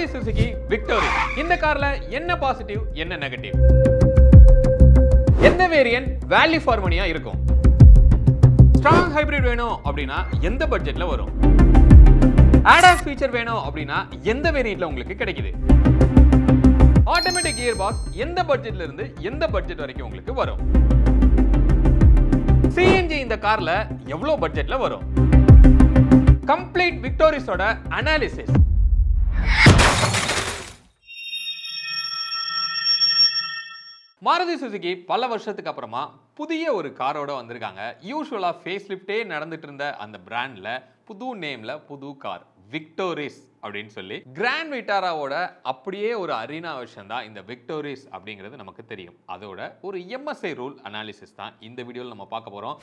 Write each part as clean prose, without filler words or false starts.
Maruti Suzuki Victoris. இந்த கார்ல என்ன பாசிட்டிவ் என்ன நெகட்டிவ், என்ன வேரியன்ட் வேல்யூ ஃபார் மணியா இருக்கும், ஸ்ட்ராங் ஹைபிரிட் வேணும் அப்படின்னா எந்த பட்ஜெட்ல வரும், ADAS ஃபீச்சர் வேணும் அப்படின்னா எந்த வேரியன்ட்ல உங்களுக்கு கிடைக்குது, ஆட்டோமேட்டிக் கியர் பாக்ஸ் எந்த பட்ஜெட்ல இருந்து எந்த பட்ஜெட் வரைக்கும் உங்களுக்கு வரும், CNG இந்த கார்ல எவ்வளவு பட்ஜெட்ல வரும், கம்ப்ளீட் விக்டோரிஸோட அனாலிசிஸ். மாருதி சுசுகி பல வருஷத்துக்கு அப்புறமா புதிய ஒரு காரோட வந்திருக்காங்க. யூசுவலா ஃபேஸ் லிஃப்டே நடந்துட்டு இருந்த அந்த பிராண்ட்ல புது நேம்ல புது கார் விக்டோரிஸ் அப்படின்னு சொல்லி கிராண்ட் விட்டாராவோட அப்படியே ஒரு அரீனா வெர்ஷன் தான் இந்த விக்டோரிஸ் அப்படிங்கிறது நமக்கு தெரியும். அதோட ஒரு MSI ரூல் அனாலிசிஸ் தான் இந்த வீடியோவில் நம்ம பார்க்க போறோம்.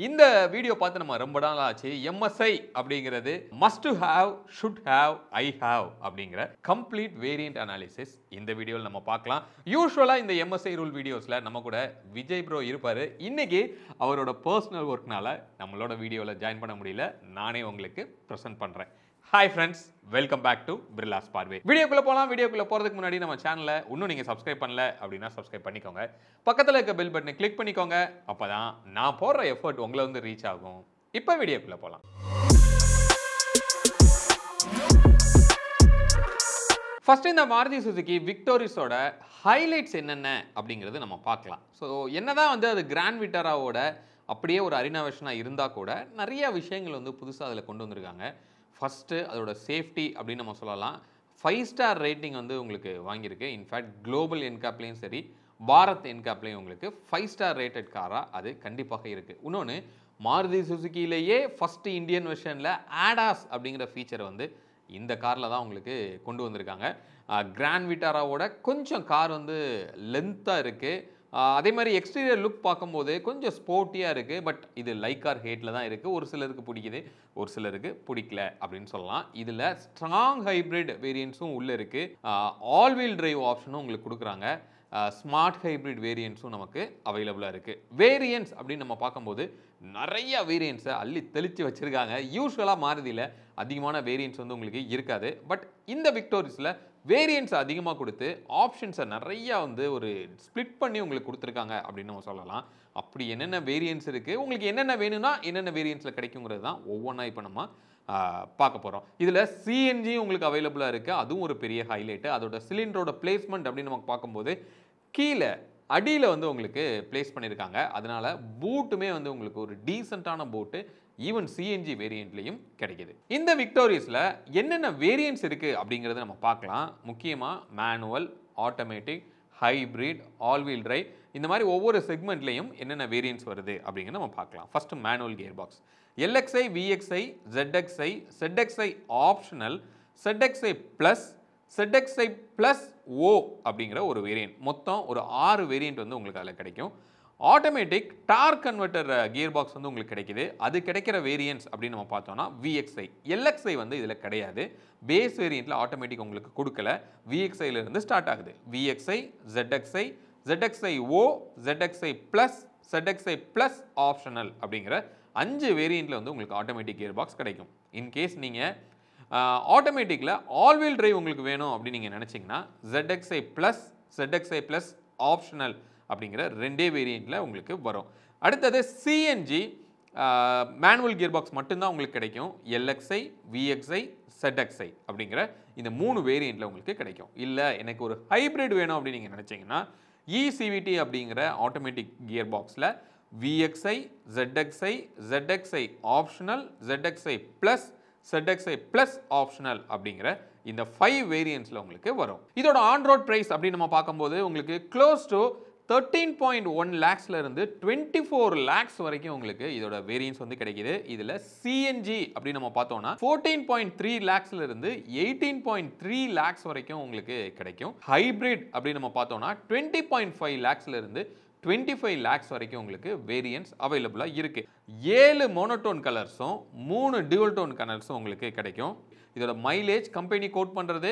இந்த வீடியோ பார்த்து நம்ம ரொம்ப நாள் ஆச்சு. MSI அப்படிங்கிறது must to have, should have, I have அப்படிங்கிற கம்ப்ளீட் வேரியன்ட் அனாலிசிஸ் இந்த வீடியோவில் நம்ம பார்க்கலாம். யூஸ்வலா இந்த MSI ரூல் வீடியோஸ்ல நம்ம கூட விஜய் ப்ரோ இருப்பாரு. இன்னைக்கு அவரோட பர்சனல் ஒர்க்னால நம்மளோட வீடியோவில் ஜாயின் பண்ண முடியல. நானே உங்களுக்கு ப்ரெசென்ட் பண்றேன். Hi friends, welcome back to Birlas Parvai. வீடியோக்குள்ள போகலாம். வீடியோக்குள்ள போறதுக்கு முன்னாடி நம்ம சேனலை இன்னும் நீங்க சப்ஸ்கிரைப் பண்ணல அப்படின்னா சப்ஸ்கிரைப் பண்ணிக்கோங்க. பக்கத்தில் இருக்க பெல் பட்டனை கிளிக் பண்ணிக்கோங்க. அப்பதான் நான் போடுற எஃபர்ட் உங்களை வந்து ரீச் ஆகும். இப்போ வீடியோக்குள்ள போகலாம். ஃபர்ஸ்ட் இந்த மாருதி சுசுகி விக்டோரிஸோட ஹைலைட்ஸ் என்னென்ன அப்படிங்கிறது நம்ம பார்க்கலாம். ஸோ என்னதான் வந்து அது கிராண்ட் விட்டாராவோட அப்படியே ஒரு அரீனா வெர்ஷனாக இருந்தால் கூட நிறைய விஷயங்கள் வந்து புதுசாக அதில் கொண்டு வந்திருக்காங்க. ஃபஸ்ட்டு அதோட சேஃப்டி அப்படின்னு நம்ம சொல்லலாம். 5 ஸ்டார் ரேட்டிங் வந்து உங்களுக்கு வாங்கியிருக்கு. இன்ஃபேக்ட் குளோபல் என்கேப்லேயும் சரி, பாரத் என்கேப்லேயும் உங்களுக்கு 5 ஸ்டார் ரேட்டட் காராக அது கண்டிப்பாக இருக்குது. இன்னொன்று, மாருதி சுசுகிலேயே ஃபஸ்ட்டு இந்தியன் வெர்ஷனில் ADAS அப்படிங்கிற ஃபீச்சரை வந்து இந்த காரில் தான் உங்களுக்கு கொண்டு வந்திருக்காங்க. கிராண்ட் விட்டாராவோட கொஞ்சம் கார் வந்து லென்த்தாக இருக்குது. அதே மாதிரி எக்ஸ்டீரியர் லுக் பார்க்கும்போது கொஞ்சம் ஸ்போர்ட்டியாக இருக்குது. பட் இது லைக் ஆர் ஹேட்டில் தான் இருக்குது. ஒரு சிலருக்கு பிடிக்குது, ஒரு சிலருக்கு பிடிக்கல அப்படின்னு சொல்லலாம். இதில் ஸ்ட்ராங் ஹைப்ரிட் வேரியன்ஸும் உள்ளே இருக்குது. ஆல் வீல் டிரைவ் ஆப்ஷனும் உங்களுக்கு கொடுக்குறாங்க. ஸ்மார்ட் ஹைப்ரிட் வேரியன்ஸும் நமக்கு அவைலபிளாக இருக்குது. வேரியன்ஸ் அப்படின்னு நம்ம பார்க்கும்போது நிறைய வேரியன்ஸை அள்ளி தெளித்து வச்சுருக்காங்க. யூஸ்வலாக மாருதியில் அதிகமான வேரியன்ஸ் வந்து உங்களுக்கு இருக்காது. பட் இந்த விக்டோரிஸில் வேரியன்ஸ் அதிகமாக கொடுத்து ஆப்ஷன்ஸை நிறையா வந்து ஒரு ஸ்ப்ளிட் பண்ணி உங்களுக்கு கொடுத்துருக்காங்க அப்படின்னு நம்ம சொல்லலாம். அப்படி என்னென்ன வேரியன்ஸ் இருக்குது, உங்களுக்கு என்னென்ன வேணும்னா என்னென்ன வேரியன்ஸில் கிடைக்குங்கிறது தான் ஒவ்வொன்றா இப்போ நம்ம பார்க்க போகிறோம். இதில் CNG உங்களுக்கு அவைலபிளாக இருக்குது. அதுவும் ஒரு பெரிய ஹைலைட்டு. அதோட சிலிண்டரோட பிளேஸ்மெண்ட் அப்படின்னு நமக்கு பார்க்கும்போது கீழே அடியில் வந்து உங்களுக்கு பிளேஸ் பண்ணியிருக்காங்க. அதனால பூட்டுமே வந்து உங்களுக்கு ஒரு டீசெண்டான பூட்டு ஈவன் CNG வேரியண்ட்லையும் கிடைக்குது. இந்த விக்டோரிஸில் என்னென்ன வேரியன்ட்ஸ் இருக்குது அப்படிங்கிறத நம்ம பார்க்கலாம். முக்கியமாக manual, automatic, hybrid, all wheel drive, இந்த மாதிரி ஒவ்வொரு செக்மெண்ட்லையும் என்னென்ன வேரியன்ட்ஸ் வருது அப்படிங்கிறத நம்ம பார்க்கலாம். First manual gear box. LXi, VXi, ZXi, ZXi optional, ZXi plus, ZXi plus O அப்படிங்கிற ஒரு வேரியன்ட். மொத்தம் ஒரு 6 வேரியன்ட் வந்து உங்களுக்கு அதில் கிடைக்கும். Automatic dark converter gear box வந்து உங்களுக்கு கிடைக்குது. அது கிடைக்கிற வேரியன்ட்ஸ் அப்படின்னு நம்ம பார்த்தோம்னா VXi. LXi வந்து இதில் கிடையாது. பேஸ் வேரியண்ட்டில் ஆட்டோமேட்டிக் உங்களுக்கு கொடுக்கல. VXiலேருந்து ஸ்டார்ட் ஆகுது. VXi, ZXi, ZXi O, ZXi plus, ZXi plus optional அப்படிங்கிற 5 வேரியண்ட்டில் வந்து உங்களுக்கு ஆட்டோமேட்டிக் கியர் பாக்ஸ் கிடைக்கும். இன்கேஸ் நீங்கள் ஆட்டோமேட்டிக்கில் ஆல் வீல் டிரைவ் உங்களுக்கு வேணும் அப்படின்னு நீங்கள் நினச்சிங்கன்னா ZXi plus, ZXi plus optional அப்படிங்கிற 2 வேரியண்ட்டில் உங்களுக்கு வரும். அடுத்தது CNG மேனுவல் கியர் பாக்ஸ் மட்டும்தான் உங்களுக்கு கிடைக்கும். LXi, VXi, ZXi அப்படிங்கிற இந்த 3 வேரியண்ட்டில் உங்களுக்கு கிடைக்கும். இல்லை எனக்கு ஒரு ஹைப்ரிட் வேணும் அப்படின்னு நீங்கள் நினச்சிங்கன்னா ECVT அப்படிங்கிற ஆட்டோமேட்டிக் கியர் பாக்ஸில் VXi, ZXi, ZXi optional, ZXi plus, ZXi plus optional அப்படிங்கிற இந்த 5 வேரியன்ட்ஸில் உங்களுக்கு வரும். இதோட ஆன் ரோட் ப்ரைஸ் அப்படின்னு நம்ம பார்க்கும்போது உங்களுக்கு க்ளோஸ் டு 13.1 lakhsல இருந்து 24 lakhs வரைக்கும் உங்களுக்கு இதோட வேரியன்ஸ் வந்து கிடைக்குது. இதில் CNG அப்படின்னு நம்ம பார்த்தோம்னா 14.3 lakhsல இருந்து 18.3 lakhs வரைக்கும் உங்களுக்கு கிடைக்கும். ஹைப்ரிட் அப்படின்னு நம்ம பார்த்தோம்னா 20.5 lakhsல இருந்து 25 lakhs வரைக்கும் உங்களுக்கு வேரியன்ஸ் அவைலபிளாக இருக்கு. 7 மோனோடோன் கலர்ஸும் 3 டியூவல் டோன் கலர்ஸும் உங்களுக்கு கிடைக்கும். இதோட மைலேஜ் கம்பெனி கோட் பண்ணுறது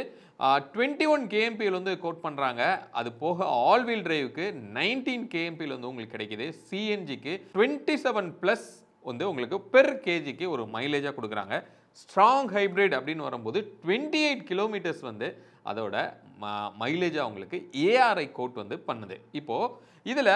21 kmpயில் வந்து கோட் பண்ணுறாங்க. அது போக ஆல் வீல் டிரைவுக்கு 19 kmpயில் வந்து உங்களுக்கு கிடைக்குது. சிஎன்ஜிக்கு 27+ வந்து உங்களுக்கு பெர் கேஜிக்கு ஒரு மைலேஜாக கொடுக்குறாங்க. ஸ்ட்ராங் ஹைப்ரிட் அப்படின்னு வரும்போது 28 கிலோமீட்டர்ஸ் வந்து அதோட மைலேஜாக உங்களுக்கு ஏஆர்ஐ கோட் வந்து பண்ணுது. இப்போது இதில்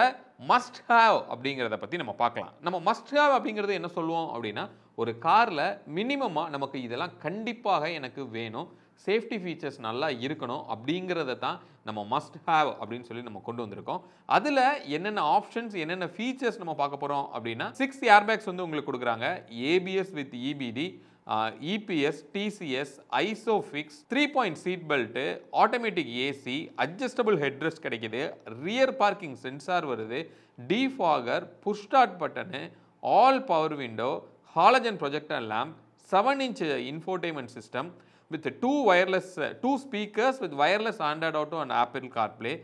மஸ்ட் ஹேவ் அப்படிங்கிறத பற்றி நம்ம பார்க்கலாம். நம்ம மஸ்ட் ஹேவ் அப்படிங்கிறது என்ன சொல்லுவோம் அப்படின்னா, ஒரு காரில் மினிமமாக நமக்கு இதெல்லாம் கண்டிப்பாக எனக்கு வேணும், சேஃப்டி ஃபீச்சர்ஸ் நல்லா இருக்கணும் அப்படிங்கிறத தான் நம்ம மஸ்ட் ஹேவ் அப்படின்னு சொல்லி நம்ம கொண்டு வந்திருக்கோம். அதில் என்னென்ன ஆப்ஷன்ஸ் என்னென்ன ஃபீச்சர்ஸ் நம்ம பார்க்க போகிறோம் அப்படின்னா, 6 ஏர்பேக்ஸ் வந்து உங்களுக்கு கொடுக்குறாங்க. ABS with EBD, EPS, TCS, ISOFIX, 3-point seat belt, automatic AC, adjustable headrest கிடைக்குது, ரியர் பார்க்கிங் சென்சார் வருது, defogger, push start button, all power window, halogen projector lamp, 7-inch infotainment system with two speakers with wireless Android Auto and Apple CarPlay,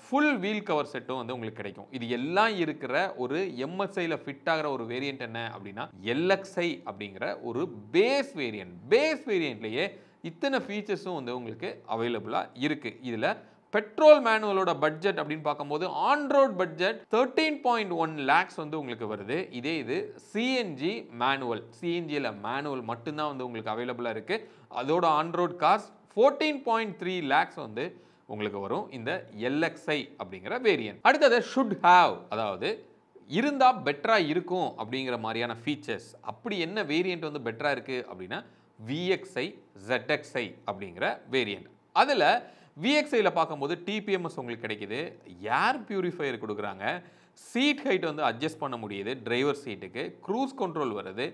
full wheel cover செட்டும் வந்து உங்களுக்கு கிடைக்கும். இது எல்லாம் இருக்கிற ஒரு எம்எஸ்ஐயில் ஃபிட் ஆகிற ஒரு வேரியண்ட் என்ன அப்படின்னா எல்எக்ஸ்ஐ அப்படிங்கிற ஒரு பேஸ் வேரியண்ட்லேயே இத்தனை ஃபீச்சர்ஸும் வந்து உங்களுக்கு அவைலபிளாக இருக்குது. இதில் பெட்ரோல் மேனுவலோட பட்ஜெட் அப்படின்னு பார்க்கும்போது ஆன்ரோட் பட்ஜெட் 13.1 lakhs வந்து உங்களுக்கு வருது. இது சிஎன்ஜி மேனுவல், சிஎன்ஜியில் மேனுவல் மட்டும்தான் வந்து உங்களுக்கு அவைலபிளாக இருக்குது. அதோட ஆன்ரோட் காஸ்ட் 14.3 lakhs வந்து உங்களுக்கு வரும் இந்த எல்எக்ஸ்ஐ அப்படிங்கிற வேரியன்ட். அடுத்தது ஷுட் ஹேவ், அதாவது இருந்தால் பெட்டராக இருக்கும் அப்படிங்கிற மாதிரியான ஃபீச்சர்ஸ். அப்படி என்ன வேரியண்ட் வந்து பெட்டராக இருக்குது அப்படின்னா விஎக்ஸ்ஐ ZXi அப்படிங்கிற வேரியண்ட். அதில் விஎக்ஸ்ஐயில் பார்க்கும்போது டிபிஎம்எஸ் உங்களுக்கு கிடைக்குது, ஏர் பியூரிஃபையர் கொடுக்குறாங்க, சீட் ஹைட் வந்து அட்ஜஸ்ட் பண்ண முடியுது டிரைவர் சீட்டுக்கு, க்ரூஸ் கண்ட்ரோல் வருது,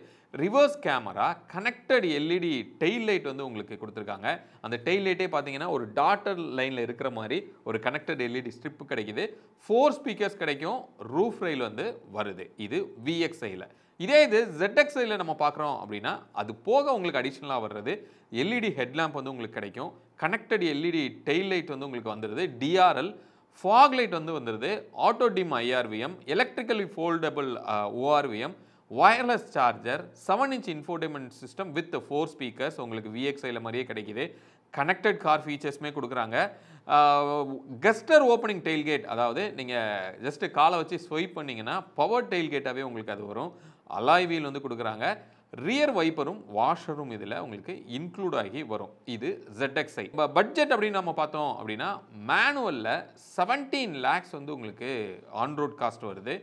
reverse camera, connected LED tail light வந்து உங்களுக்கு கொடுத்துருக்காங்க. அந்த டெயில் லைட்டே பார்த்தீங்கன்னா ஒரு டாட்டர் லைனில் இருக்கிற மாதிரி ஒரு கனெக்டட் எல்இடி ஸ்ட்ரிப் கிடைக்குது, 4 ஸ்பீக்கர்ஸ் கிடைக்கும், ரூஃப் ரெயில் வந்து வருது. இது விஎக்ஸ்ஐயில். இது ZXiயில் நம்ம பார்க்குறோம் அப்படின்னா அது போக உங்களுக்கு அடிஷ்னலாக வர்றது எல்இடி ஹெட்லாம்ப் வந்து உங்களுக்கு கிடைக்கும், கனெக்டட் எல்இடி டெயில் லைட் வந்து உங்களுக்கு வந்துடுது, டிஆர்எல், ஃபாக் லைட் வந்து வந்துடுது, auto dim IRVM, electrically foldable ORVM, wireless charger, 7-inch infotainment system with 4 speakers உங்களுக்கு விஎக்ஸ்ஐயில் மாதிரியே கிடைக்குது. கனெக்டட் கார் ஃபீச்சர்ஸுமே கொடுக்குறாங்க. கஸ்டர் ஓப்பனிங் டெயில்கேட், அதாவது நீங்கள் ஜஸ்ட்டு காலை வச்சு ஸ்வைப் பண்ணிங்கன்னா பவர் டெயில்கேட்டாகவே உங்களுக்கு அது வரும். அலாய் வீல் வந்து கொடுக்குறாங்க. ரியர் வைப்பரும் வாஷரும் இதில் உங்களுக்கு இன்க்ளூட் ஆகி வரும். இது ZXi. பட்ஜெட் அப்படின்னு நம்ம பார்த்தோம் அப்படின்னா மேனுவலில் 17 lakhs வந்து உங்களுக்கு ஆன்ரோட் காஸ்ட் வருது.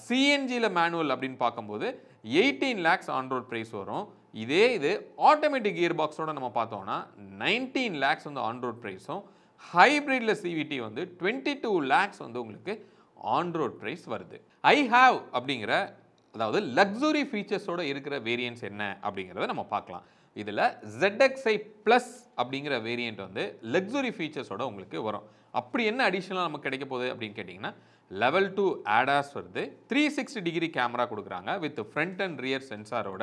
சிஎன்ஜியில் மேனுவல் அப்படின்னு பார்க்கும்போது 18 lakhs ஆன்ரோட் ப்ரைஸ் வரும். இது ஆட்டோமேட்டிக் கியர் பாக்ஸோட நம்ம பார்த்தோம்னா 19 lakhs வந்து ஆன்ரோட் ப்ரைஸும், ஹைப்ரிடில் சிவிடி வந்து 22 lakhs வந்து உங்களுக்கு ஆன்ரோட் ப்ரைஸ் வருது. ஐ ஹாவ் அப்படிங்கிற அதாவது லக்ஸுரி ஃபீச்சர்ஸோட இருக்கிற வேரியன்ட்ஸ் என்ன அப்படிங்கிறத நம்ம பார்க்கலாம். இதில் ZXi Plus அப்படிங்கிற வேரியண்ட் வந்து லக்ஸுரி ஃபீச்சர்ஸோட உங்களுக்கு வரும். அப்படி என்ன அடிஷ்னலாக நமக்கு கிடைக்க போகுது அப்படின்னு கேட்டிங்கன்னா level 2 ADAS வருது, 360-degree கேமரா கொடுக்குறாங்க வித் ஃப்ரண்ட் அண்ட் ரியர் சென்சாரோட,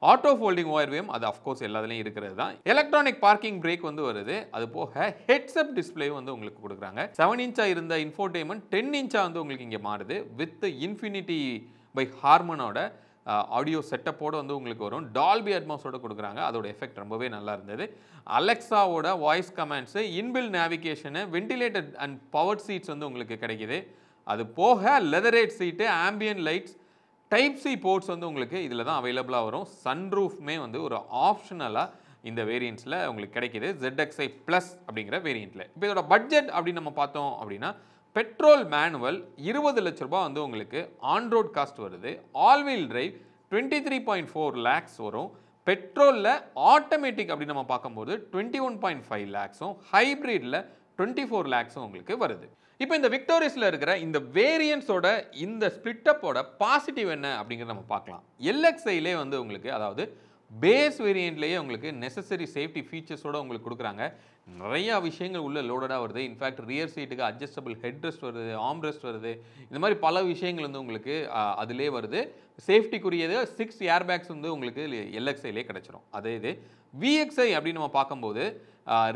ஆட்டோ ஃபோல்டிங் ஓஆர்விஎம் அது அஃப்கோர்ஸ் எல்லாத்துலேயும் இருக்கிறது தான், எலக்ட்ரானிக் பார்க்கிங் பிரேக் வந்து வருது, அது போக ஹெட்ஸ்அப் டிஸ்பிளே வந்து உங்களுக்கு கொடுக்குறாங்க. 7-inch இருந்த இன்ஃபோடெயின்மென்ட் 10-inch வந்து உங்களுக்கு இங்கே மாறுது வித் இன்ஃபினிட்டி பை ஹார்மனோட ஆடியோ செட்டப்போடு வந்து உங்களுக்கு வரும். டால்பி அட்மாஸோட கொடுக்குறாங்க, அதோட எஃபெக்ட் ரொம்பவே நல்லா இருந்தது. அலெக்ஸாவோட voice commands, inbuilt navigation, ventilated and power seats வந்து உங்களுக்கு கிடைக்குது. அது போக leatherette seat, ambient lights, type C ports வந்து உங்களுக்கு இதில் தான் அவைலபிளாக வரும். சன்ரூஃப்மே வந்து ஒரு ஆப்ஷனலாக இந்த வேரியண்ட்ஸில் உங்களுக்கு கிடைக்கிது ZXi Plus அப்படிங்கிற வேரியண்ட்டில். இப்போ இதோட பட்ஜெட் அப்படின்னு நம்ம பார்த்தோம் அப்படின்னா பெட்ரோல் மேனுவல் 20 லட்ச ரூபாய் வந்து உங்களுக்கு ஆன்ரோட் காஸ்ட் வருது. ஆல் வீல் டிரைவ் 23.4 lakhs வரும். பெட்ரோலில் ஆட்டோமேட்டிக் அப்படின்னு நம்ம பார்க்கும்போது 21.5 lakhsம், ஹைப்ரிடில் 24 lakhsம் உங்களுக்கு வருது. இப்போ இந்த விக்டோரியஸில் இருக்கிற இந்த வேரியன்ட்ஸோட இந்த ஸ்பிளிட்டப்போட பாசிட்டிவ் என்ன அப்படிங்கிறத நம்ம பார்க்கலாம். எல்எக்ஸ்ஐலே வந்து உங்களுக்கு அதாவது பேஸ் வேரியண்ட்லேயே உங்களுக்கு நெசசரி சேஃப்டி ஃபீச்சர்ஸோடு உங்களுக்கு கொடுக்குறாங்க. நிறையா விஷயங்கள் உள்ள லோடடாக வருது. இன்ஃபேக்ட் ரியர் சீட்டுக்கு அட்ஜஸ்டபிள் ஹெட்ரெஸ்ட் வருது, ஆம்ரெஸ்ட் வருது, இந்த மாதிரி பல விஷயங்கள் வந்து உங்களுக்கு அதிலே வருது. சேஃப்டிக்குரியது 6 ஏர்பேக்ஸ் வந்து உங்களுக்கு எல்எக்ஸ்ஐலே கிடச்சிரும். அதே இது விஎக்ஸ்ஐ அப்படின்னு நம்ம பார்க்கும்போது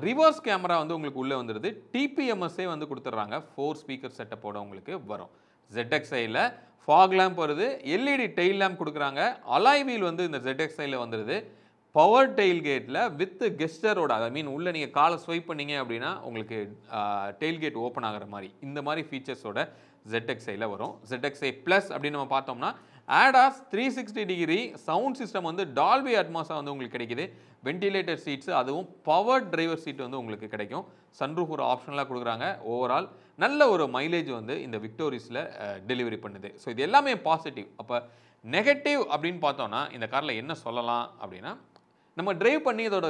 ரிவர்ஸ் கேமரா வந்து உங்களுக்கு உள்ளே வந்துடுது. டிபிஎம்எஸ்ஸே வந்து கொடுத்துட்றாங்க, 4 ஸ்பீக்கர் செட்டப்போட உங்களுக்கு வரும். ZXiயில் ஃபாக் லேம்ப் வருது, எல்இடி டெயில் லேம்ப் கொடுக்குறாங்க, அலாய் வீல் வந்து இந்த ZXiயில் வந்துடுது, பவர் டெயில்கேட்டில் வித் கெஸ்டரோட, ஐ மீன் உள்ள நீங்கள் காலை ஸ்வைப் பண்ணீங்க அப்படின்னா உங்களுக்கு டெயில்கேட் ஓப்பன் ஆகிற மாதிரி இந்த மாதிரி ஃபீச்சர்ஸோட ZXiல வரும். ZXi ப்ளஸ் அப்படின்னு நம்ம பார்த்தோம்னா ADAS 360 டிகிரி சவுண்ட் சிஸ்டம் வந்து டால்பி அட்மாஸாக வந்து உங்களுக்கு கிடைக்குது. வென்டிலேட்டர் சீட்ஸ், அதுவும் பவர் டிரைவர் சீட் வந்து உங்களுக்கு கிடைக்கும். சன்ரூஃப் ஒரு ஆப்ஷனலாக கொடுக்குறாங்க. ஓவரால் நல்ல ஒரு மைலேஜ் வந்து இந்த விக்டோரிஸில் டெலிவரி பண்ணுது. ஸோ இது எல்லாமே பாசிட்டிவ். அப்போ நெகட்டிவ் அப்படின்னு பார்த்தோம்னா இந்த காரில் என்ன சொல்லலாம் அப்படின்னா, நம்ம டிரைவ் பண்ணி இதோட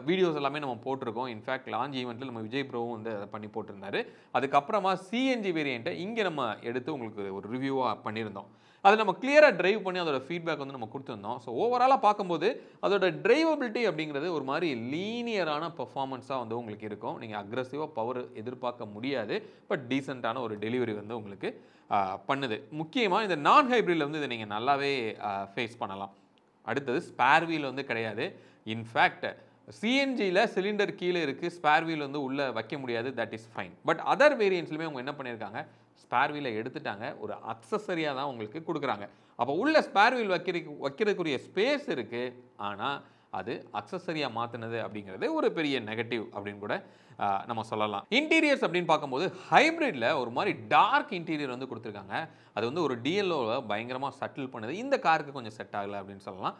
வீடியோஸ் எல்லாமே நம்ம போட்டிருக்கோம். இன்ஃபேக்ட் லான்ச் ஈவெண்ட்டில் நம்ம விஜய் ப்ரோவும் வந்து அதை பண்ணி போட்டிருந்தாரு. அதுக்கப்புறமா சிஎன்ஜி வேரியண்ட்டை இங்கே நம்ம எடுத்து உங்களுக்கு ஒரு ரிவ்யூவாக பண்ணியிருந்தோம். அதை நம்ம கிளியராக டிரைவ் பண்ணி அதோட ஃபீட்பேக் வந்து நம்ம கொடுத்துருந்தோம். ஸோ ஓவராலாக பார்க்கும்போது அதோட டிரைவபிலிட்டி அப்படிங்கிறது ஒரு மாதிரி லீனியரான பெர்ஃபார்மன்ஸாக வந்து உங்களுக்கு இருக்கும். நீங்கள் அக்ரெசிவாக பவர் எதிர்பார்க்க முடியாது. பட் டீசெண்டான ஒரு டெலிவரி வந்து உங்களுக்கு பண்ணுது. முக்கியமாக இந்த நான் ஹைப்ரிடில் வந்து இதை நீங்கள் நல்லாவே ஃபேஸ் பண்ணலாம். அடுத்தது ஸ்பேர் வீல் வந்து கிடையாது. இன்ஃபேக்ட் சிஎன்ஜியில் சிலிண்டர் கீழே இருக்குது, ஸ்பேர் வீல் வந்து உள்ளே வைக்க முடியாது. That is fine. But other வேரியன்ட்ஸ்லையுமே அவங்க என்ன பண்ணியிருக்காங்க, ஸ்பேர் வீலை எடுத்துட்டாங்க, ஒரு அக்சஸரியாக தான் உங்களுக்கு கொடுக்குறாங்க. அப்போ உள்ள ஸ்பேர் வீல் வைக்கிறதுக்குரிய ஸ்பேஸ் இருக்குது, ஆனால் அது அக்சஸரியாக மாற்றினது அப்படிங்கிறது ஒரு பெரிய நெகட்டிவ் அப்படின்னு கூட நம்ம சொல்லலாம். இன்டீரியர்ஸ் அப்படின்னு பார்க்கும்போது ஹைப்ரிட்டில் ஒரு மாதிரி டார்க் இன்டீரியர் வந்து கொடுத்துருக்காங்க. அது வந்து ஒரு டிஎல்ஓவை பயங்கரமாக சட்டில் பண்ணுது. இந்த காருக்கு கொஞ்சம் செட் ஆகலை அப்படின்னு சொல்லலாம்.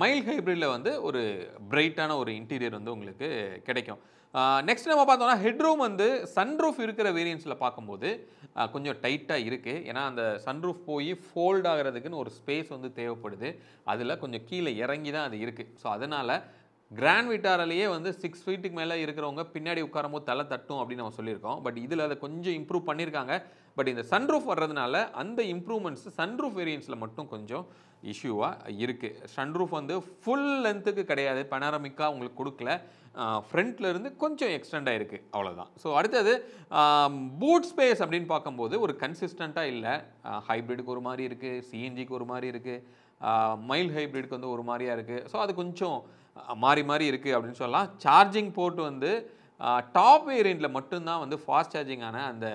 மைல்ட் ஹைப்ரிட்டில் வந்து ஒரு பிரைட்டான ஒரு இன்டீரியர் வந்து உங்களுக்கு கிடைக்கும். நெக்ஸ்ட் நம்ம பார்த்தோம்னா ஹெட்ரூம் வந்து சன்ரூஃப் இருக்கிற வேரியன்ஸில் பார்க்கும்போது கொஞ்சம் டைட்டாக இருக்குது. ஏன்னா அந்த சன்ரூஃப் போய் ஃபோல்ட் ஆகிறதுக்குன்னு ஒரு ஸ்பேஸ் வந்து தேவைப்படுது. அதில் கொஞ்சம் கீழே இறங்கி தான் அது இருக்குது. ஸோ அதனால் கிராண்ட் விட்டாரிலேயே வந்து 6 ஃபீட்டுக்கு மேலே இருக்கிறவங்க பின்னாடி உட்காரும்போது தலை தட்டும் அப்படின்னு நம்ம சொல்லியிருக்கோம். பட் இதில் அதை கொஞ்சம் இம்ப்ரூவ் பண்ணியிருக்காங்க. பட் இந்த சன்ரூஃப் வர்றதுனால அந்த இம்ப்ரூவ்மெண்ட்ஸ் சன்ரூஃப் வேரியன்ஸில் மட்டும் கொஞ்சம் இஷ்யூவாக இருக்குது. சன்ரூஃப் வந்து ஃபுல் லென்த்துக்கு கிடையாது, பனாரமிக்காக உங்களுக்கு கொடுக்கல. ஃப்ரண்ட்டில் இருந்து கொஞ்சம் எக்ஸ்டெண்ட் ஆகிருக்கு, அவ்வளோதான். ஸோ அடுத்தது பூட் ஸ்பேஸ் அப்படின்னு பார்க்கும்போது ஒரு கன்சிஸ்டண்ட்டாக இல்லை. ஹைப்ரிடுக்கு ஒரு மாதிரி இருக்குது, சிஎன்ஜிக்கு ஒரு மாதிரி இருக்குது, மைல்ட் ஹைப்ரிடுக்கு வந்து ஒரு மாதிரியாக இருக்குது. ஸோ அது கொஞ்சம் மாறி மாறி இருக்குது அப்படின்னு சொல்லலாம். சார்ஜிங் போர்ட் வந்து டாப் வேரியண்ட்டில் மட்டும்தான் வந்து ஃபாஸ்ட் சார்ஜிங்கான அந்த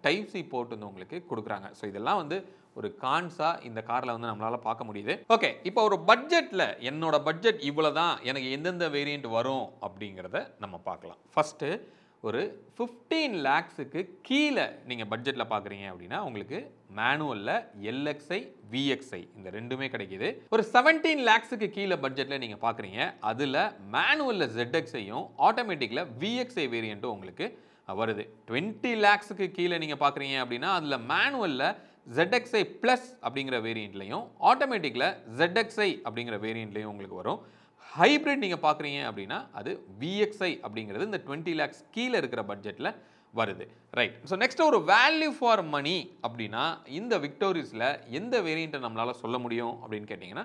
டைப் சி போர்ட் வந்து உங்களுக்கு கொடுக்குறாங்க. ஸோ இதெல்லாம் வந்து ஒரு கான்ஸாக இந்த காரில் வந்து நம்மளால் பார்க்க முடியுது. ஓகே, இப்போ ஒரு பட்ஜெட்டில் என்னோட பட்ஜெட் இவ்வளோ தான், எனக்கு எந்தெந்த வேரியண்ட் வரும் அப்படிங்கிறத நம்ம பார்க்கலாம். ஃபஸ்ட்டு ஒரு 15 lakhsக்கு கீழே நீங்கள் பட்ஜெட்டில் பார்க்குறீங்க அப்படின்னா உங்களுக்கு மேனுவலில் LXi VXi இந்த ரெண்டுமே கிடைக்கிது. ஒரு 17 lakhsக்கு கீழே பட்ஜெட்டில் நீங்கள் பார்க்குறீங்க, அதில் மேனுவலில் ZXiயும் ஆட்டோமேட்டிக்கில் VXi வேரியண்ட்டும் உங்களுக்கு வருது. 20 lakhsக்கு கீழே நீங்கள் பார்க்குறீங்க அப்படின்னா அதில் மேனுவலில் ZXi ப்ளஸ் அப்படிங்கிற வேரியண்ட்லையும் ஆட்டோமேட்டிக்கில் ZXi அப்படிங்கிற வேரியண்ட்லையும் உங்களுக்கு வரும். ஹைப்ரிட் நீங்கள் பார்க்குறீங்க அப்படின்னா அது VXi அப்படிங்கிறது இந்த 20 lakhs கீழே இருக்கிற பட்ஜெட்டில் வருது. ரைட். ஸோ நெக்ஸ்ட் ஒரு வேல்யூ ஃபார் மணி அப்படின்னா இந்த விக்டோரிஸில் எந்த வேரியண்ட்டை நம்மளால் சொல்ல முடியும் அப்படின்னு கேட்டிங்கன்னா,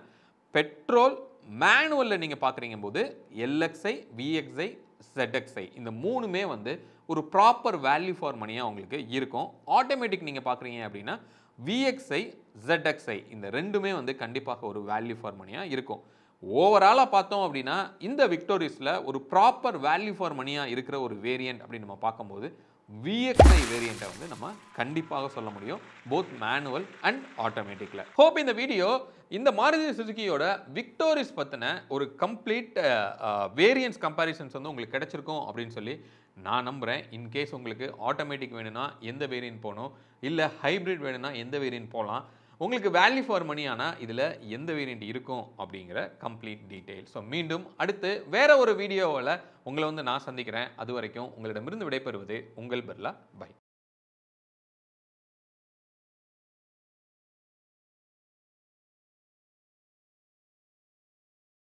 பெட்ரோல் மேனுவலில் நீங்கள் பார்க்குறீங்க போது LXi VXi ZXi இந்த மூணுமே வந்து ஒரு ப்ராப்பர் வேல்யூ ஃபார் மணியாக உங்களுக்கு இருக்கும். ஆட்டோமேட்டிக் நீங்கள் பார்க்குறீங்க அப்படின்னா VXi ZXi இந்த ரெண்டுமே வந்து கண்டிப்பாக ஒரு வேல்யூ ஃபார் மணியாக இருக்கும். ஓவராலாக பார்த்தோம் அப்படின்னா இந்த விக்டோரிஸில் ஒரு ப்ராப்பர் வேல்யூ ஃபார் மணியாக இருக்கிற ஒரு வேரியண்ட் அப்படின்னு நம்ம பார்க்கும்போது VXi வேரியண்ட்டை வந்து நம்ம கண்டிப்பாக சொல்ல முடியும், போத் மேனுவல் அண்ட் ஆட்டோமேட்டிக்கில். ஹோப் இந்த வீடியோ இந்த மாருதி சுசுகியோட விக்டோரிஸ் பற்றின ஒரு கம்ப்ளீட் வேரியன்ஸ் கம்பேரிசன்ஸ் வந்து உங்களுக்கு கிடைச்சிருக்கும் அப்படின்னு சொல்லி நான் நம்புகிறேன். இன்கேஸ் உங்களுக்கு ஆட்டோமேட்டிக் வேணும்னா எந்த வேரியன்ட் போகணும், இல்லை ஹைப்ரிட் வேணும்னா எந்த வேரியன்ட் போகலாம், உங்களுக்கு வேல்யூ ஃபார் மணி ஆனால் இதில் எந்த வேரியண்ட் இருக்கும் அப்படிங்கிற கம்ப்ளீட் டீட்டெயில். ஸோ மீண்டும் அடுத்து வேற ஒரு வீடியோவில் உங்களை வந்து நான் சந்திக்கிறேன். அது வரைக்கும் உங்களிடமிருந்து விடைபெறுவது உங்கள் பிர்லா. பை.